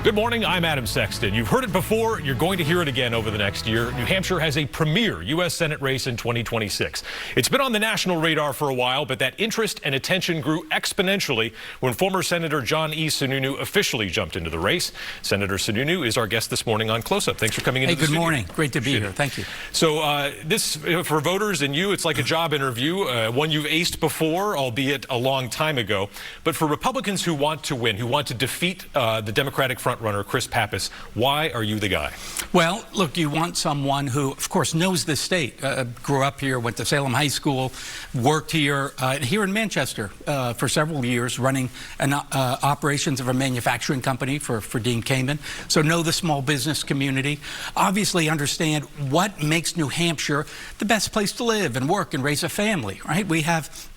Good morning, I'm Adam Sexton. You've heard it before, you're going to hear it again over the next year. New Hampshire has a premier U.S. Senate race in 2026. It's been on the national radar for a while, but that interest and attention grew exponentially when former Senator John E. Sununu officially jumped into the race. Senator Sununu is our guest this morning on Close Up. Thanks for coming into the studio. Good morning. Great to be here. Thank you. So this, for voters and you, it's like a job interview, one you've aced before, albeit a long time ago. But for Republicans who want to win, who want to defeat the Democratic frontrunner, Chris Pappas, why are you the guy? Well, look, you want someone who, of course, knows the state. Grew up here, went to Salem High School, worked here in Manchester for several years, running operations of a manufacturing company for Dean Kamen. So know the small business community. Obviously understand what makes New Hampshire the best place to live and work and raise a family, right? We have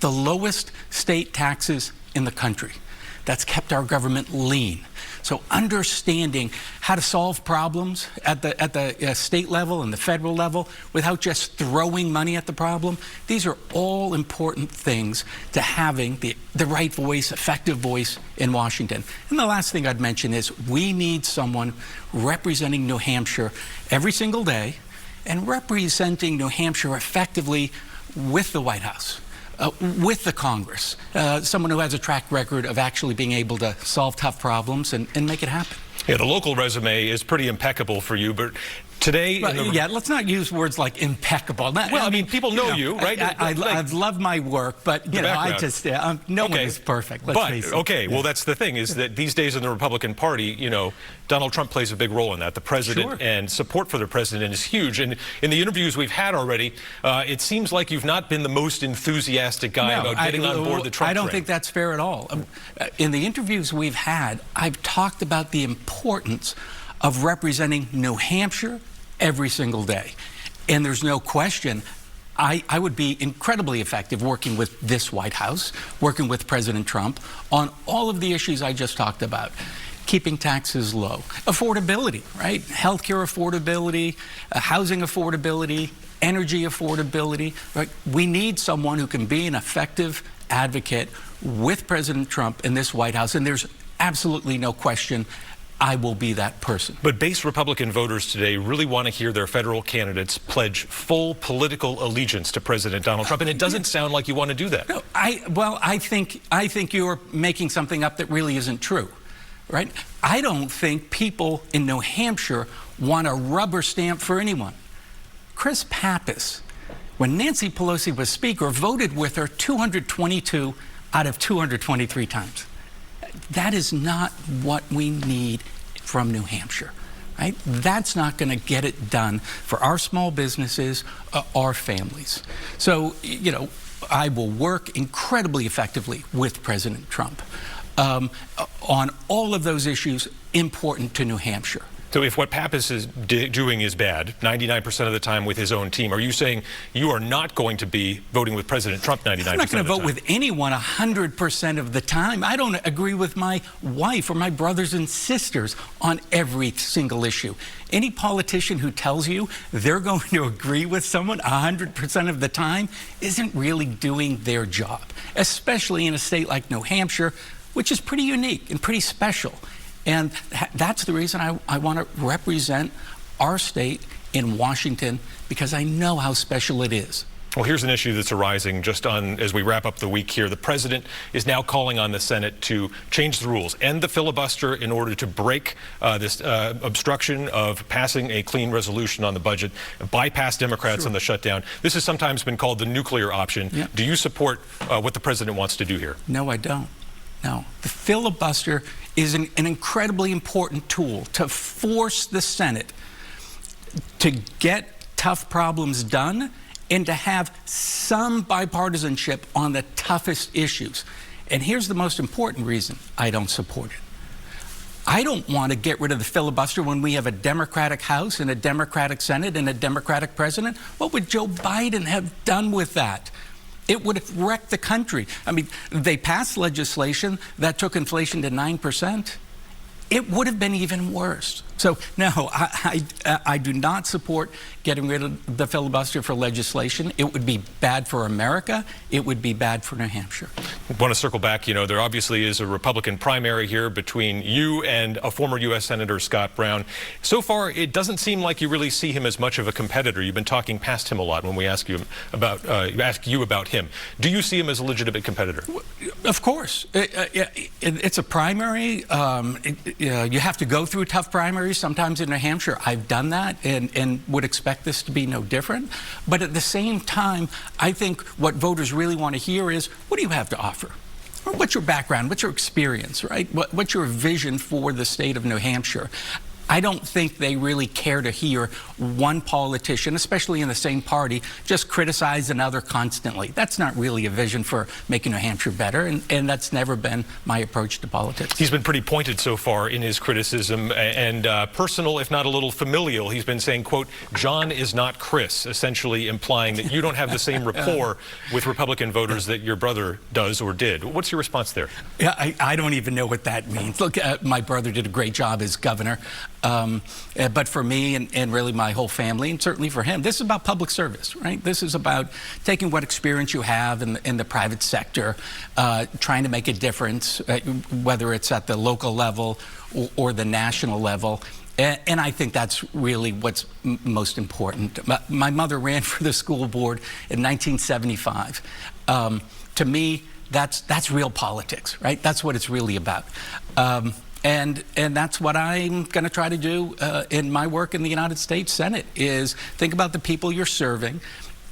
the lowest state taxes in the country. That's kept our government lean. So understanding how to solve problems at the state level and the federal level without just throwing money at the problem, these are all important things to having the right voice, effective voice in Washington. And the last thing I'd mention is we need someone representing New Hampshire every single day and representing New Hampshire effectively with the White House. With the Congress, someone who has a track record of actually being able to solve tough problems and make it happen. Yeah, the local resume is pretty impeccable for you, but today... yeah, let's not use words like impeccable. Well, I mean, people know you, right? I love my work, but, you know, I just, no one is perfect, let's face it. Okay, well, that's the thing, is that these days in the Republican Party, you know, Donald Trump plays a big role in that. The president and support for the president is huge. And in the interviews we've had already, it seems like you've not been the most enthusiastic guy about getting on board the Trump train. I don't think that's fair at all. In the interviews we've had, I've talked about the importance of representing New Hampshire every single day. And there's no question, I would be incredibly effective working with this White House, working with President Trump on all of the issues I just talked about. Keeping taxes low, affordability, right? Healthcare affordability, housing affordability, energy affordability, right? We need someone who can be an effective advocate with President Trump in this White House, and there's absolutely no question I will be that person. But base Republican voters today really want to hear their federal candidates pledge full political allegiance to President Donald Trump, and it doesn't sound like you want to do that. No, I think you're making something up that really isn't true, right? I don't think people in New Hampshire want a rubber stamp for anyone. Chris Pappas, when Nancy Pelosi was Speaker, voted with her 222 out of 223 times. That is not what we need from New Hampshire, right? That's not going to get it done for our small businesses, our families. So, you know, I will work incredibly effectively with President Trump on all of those issues important to New Hampshire. So if what Pappas is doing is bad, 99% of the time with his own team, are you saying you are not going to be voting with President Trump 99% of the time? I'm not going to vote with anyone 100% of the time. I don't agree with my wife or my brothers and sisters on every single issue. Any politician who tells you they're going to agree with someone 100% of the time isn't really doing their job, especially in a state like New Hampshire, which is pretty unique and pretty special. And that's the reason I want to represent our state in Washington, because I know how special it is. Well, here's an issue that's arising just as we wrap up the week here. The president is now calling on the Senate to change the rules, end the filibuster in order to break this obstruction of passing a clean resolution on the budget, bypass Democrats on the shutdown. This has sometimes been called the nuclear option. Yep. Do you support what the president wants to do here? No, I don't. No, the filibuster is an incredibly important tool to force the Senate to get tough problems done and to have some bipartisanship on the toughest issues. And here's the most important reason I don't support it. I don't want to get rid of the filibuster when we have a Democratic House and a Democratic Senate and a Democratic president. What would Joe Biden have done with that? It would have wrecked the country. I mean, they passed legislation that took inflation to 9%. It would have been even worse. So, no, I do not support getting rid of the filibuster for legislation. It would be bad for America. It would be bad for New Hampshire. I want to circle back. You know, there obviously is a Republican primary here between you and a former U.S. Senator, Scott Brown. So far, it doesn't seem like you really see him as much of a competitor. You've been talking past him a lot when we ask you about him. Do you see him as a legitimate competitor? Of course. It's a primary. You have to go through tough primaries sometimes in New Hampshire. I've done that and would expect this to be no different. But at the same time, I think what voters really want to hear is, what do you have to offer? Or what's your background? What's your experience, right? What's your vision for the state of New Hampshire? I don't think they really care to hear one politician, especially in the same party, just criticize another constantly. That's not really a vision for making New Hampshire better, and that's never been my approach to politics. He's been pretty pointed so far in his criticism and personal, if not a little familial. He's been saying, quote, John is not Chris, essentially implying that you don't have the same rapport with Republican voters that your brother does or did. What's your response there? Yeah, I don't even know what that means. Look, my brother did a great job as governor. But for me and really my whole family, and certainly for him, this is about public service, right? This is about taking what experience you have in the private sector, trying to make a difference, whether it's at the local level or the national level. And I think that's really what's most important. My mother ran for the school board in 1975. To me, that's real politics, right? That's what it's really about. And that's what I'm going to try to do in my work in the United States Senate, is think about the people you're serving.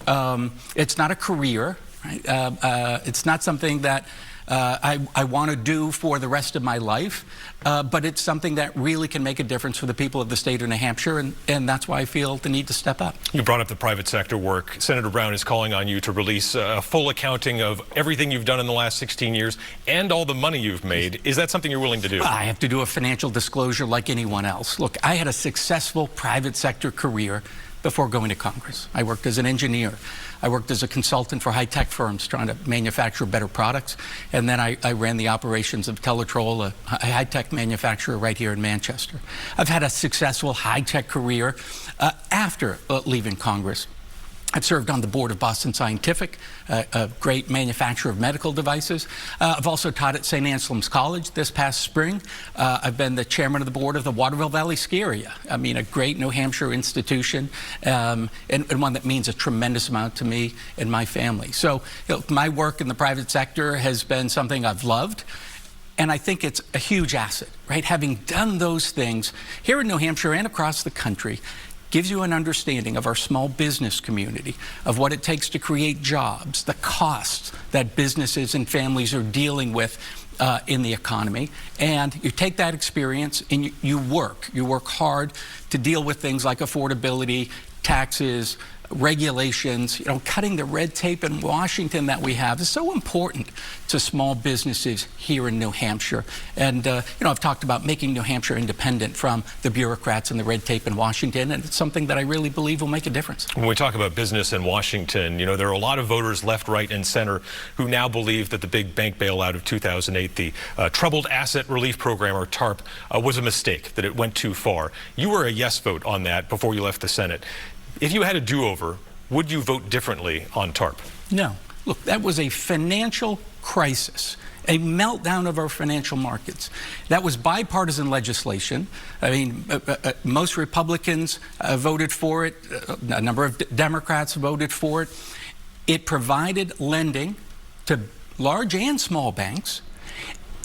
It's not a career, right? It's not something that I want to do for the rest of my life, but it's something that really can make a difference for the people of the state of New Hampshire, and that's why I feel the need to step up. You brought up the private sector work. Senator Brown is calling on you to release a full accounting of everything you've done in the last 16 years and all the money you've made. Is that something you're willing to do? I have to do a financial disclosure like anyone else. Look, I had a successful private sector career before going to Congress. I worked as an engineer. I worked as a consultant for high-tech firms trying to manufacture better products. And then I ran the operations of Teletrol, a high-tech manufacturer right here in Manchester. I've had a successful high-tech career after leaving Congress. I've served on the board of Boston Scientific, a great manufacturer of medical devices. I've also taught at St. Anselm's College this past spring. I've been the chairman of the board of the Waterville Valley Ski Area. I mean, a great New Hampshire institution, and one that means a tremendous amount to me and my family. So, you know, my work in the private sector has been something I've loved. And I think it's a huge asset, right? Having done those things here in New Hampshire and across the country gives you an understanding of our small business community, of what it takes to create jobs, the costs that businesses and families are dealing with in the economy. And you take that experience and you work hard to deal with things like affordability, taxes, regulations. You know, cutting the red tape in Washington that we have is so important to small businesses here in New Hampshire. And, you know, I've talked about making New Hampshire independent from the bureaucrats and the red tape in Washington, and it's something that I really believe will make a difference. When we talk about business in Washington, you know, there are a lot of voters left, right, and center who now believe that the big bank bailout of 2008, the Troubled Asset Relief Program, or TARP, was a mistake, that it went too far. You were a yes vote on that before you left the Senate. If you had a do-over, would you vote differently on TARP? No. Look, that was a financial crisis, a meltdown of our financial markets. That was bipartisan legislation. I mean, most Republicans voted for it. A number of Democrats voted for it. It provided lending to large and small banks,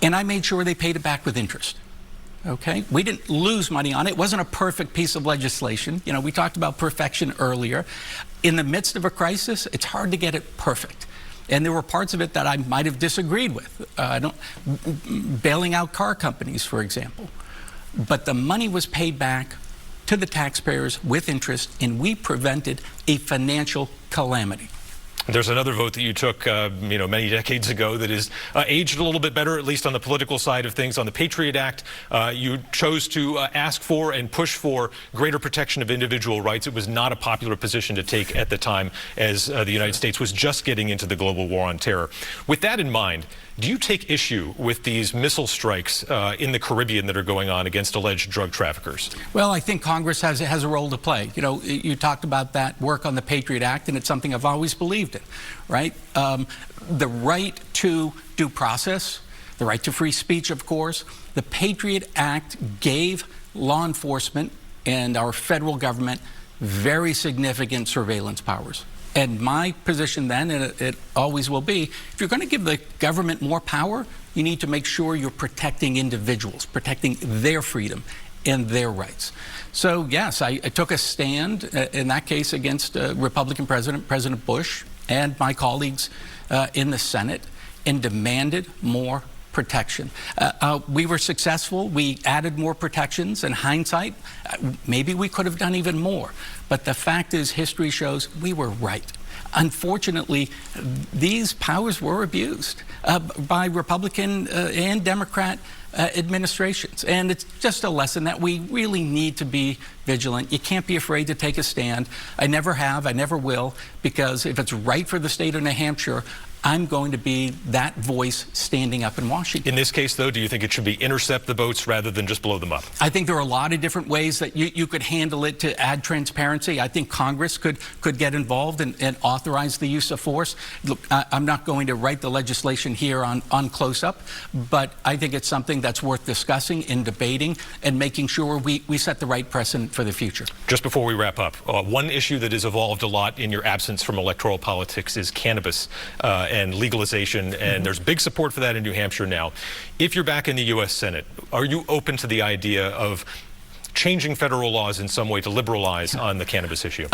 and I made sure they paid it back with interest. Okay, we didn't lose money on it. It wasn't a perfect piece of legislation. You know, we talked about perfection earlier. In the midst of a crisis, it's hard to get it perfect. And there were parts of it that I might have disagreed with. Bailing out car companies, for example. But the money was paid back to the taxpayers with interest, and we prevented a financial calamity. There's another vote that you took, you know, many decades ago that is aged a little bit better, at least on the political side of things. On the Patriot Act, you chose to ask for and push for greater protection of individual rights. It was not a popular position to take at the time, as the United States was just getting into the global war on terror. With that in mind, Do you take issue with these missile strikes in the Caribbean that are going on against alleged drug traffickers? Well, I think Congress has a role to play. You know, you talked about that work on the Patriot Act, and it's something I've always believed in, right? The right to due process, the right to free speech, of course. The Patriot Act gave law enforcement and our federal government very significant surveillance powers. And my position then, and it always will be, if you're going to give the government more power, you need to make sure you're protecting individuals, protecting their freedom and their rights. So yes, I took a stand in that case against Republican President Bush and my colleagues in the Senate, and demanded more protection. We were successful. We added more protections. In hindsight, maybe we could have done even more. But the fact is, history shows we were right. Unfortunately, these powers were abused by Republican and Democrat administrations. And it's just a lesson that we really need to be vigilant. You can't be afraid to take a stand. I never have, I never will, because if it's right for the state of New Hampshire, I'm going to be that voice standing up in Washington. In this case, though, do you think it should be intercept the boats rather than just blow them up? I think there are a lot of different ways that you could handle it to add transparency. I think Congress could get involved and authorize the use of force. Look, I'm not going to write the legislation here on close-up, but I think it's something that's worth discussing and debating and making sure we set the right precedent for the future. Just before we wrap up, one issue that has evolved a lot in your absence from electoral politics is cannabis and legalization, and there's big support for that in New Hampshire now. If you're back in the U.S. Senate, are you open to the idea of changing federal laws in some way to liberalize on the cannabis issue?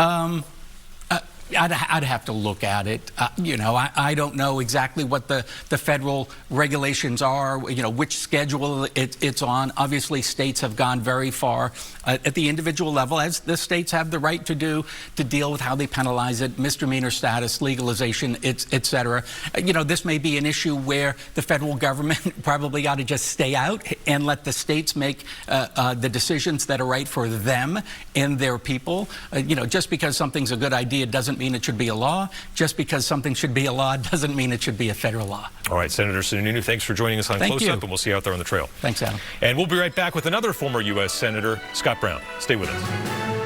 I'd have to look at it. You know, I don't know exactly what the federal regulations are, you know, which schedule it's on. Obviously, states have gone very far at the individual level, as the states have the right to do, to deal with how they penalize it, misdemeanor status, legalization, et cetera. You know, this may be an issue where the federal government probably ought to just stay out and let the states make the decisions that are right for them and their people. You know, just because something's a good idea doesn't mean it should be a law. Just because something should be a law doesn't mean it should be a federal law. All right, Senator Sununu, thanks for joining us on Close Up, and we'll see you out there on the trail. Thanks, Adam. And we'll be right back with another former U.S. Senator, Scott Brown. Stay with us.